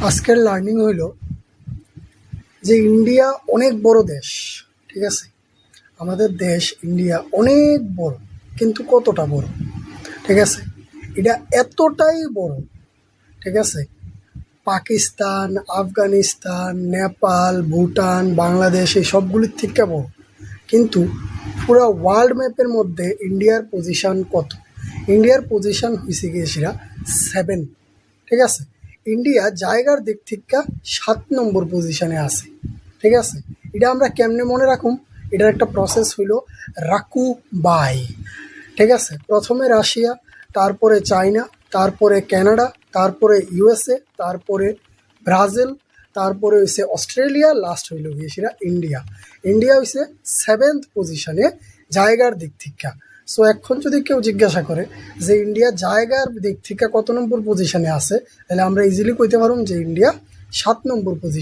আজকের লার্নিং হইল যে ইন্ডিয়া অনেক বড় দেশ, ঠিক আছে। আমাদের দেশ ইন্ডিয়া অনেক বড়, কিন্তু কতটা বড়, ঠিক আছে। এটা এতটাই বড়, ঠিক আছে। পাকিস্তান, আফগানিস্তান, নেপাল, ভুটান, বাংলাদেশ এই সবগুলির থেকে বড়, কিন্তু পুরো ওয়ার্ল্ড ম্যাপের মধ্যে ইন্ডিয়ার পজিশন কত? ইন্ডিয়ার পজিশন হয়েছে গিয়ে সেটা 7, ঠিক আছে। ইন্ডিয়া জায়গার দিক থেকে 7 নম্বর পজিশনে আছে, ঠিক আছে। এটা আমরা কেমনে মনে রাখুম? এটার একটা প্রসেস হইল রাকু বাই, ঠিক আছে। প্রথমে রাশিয়া, তারপরে চায়না, তারপরে কানাডা, তারপরে ইউএসএ, তারপরে ব্রাজিল, তারপরে হয়েছে অস্ট্রেলিয়া, লাস্ট হইল গিয়ে সেটা ইন্ডিয়া। ইন্ডিয়া হয়েছে 7th পজিশনে জায়গার দিক থেকে। সো এখন যদি কেউ জিজ্ঞাসা করে যে ইন্ডিয়া জায়গার দিক থেকে কত নম্বর পজিশনে আছে, তাহলে আমরা ইজিলি কইতে পারুম যে ইন্ডিয়া 7 নম্বর পজিশন।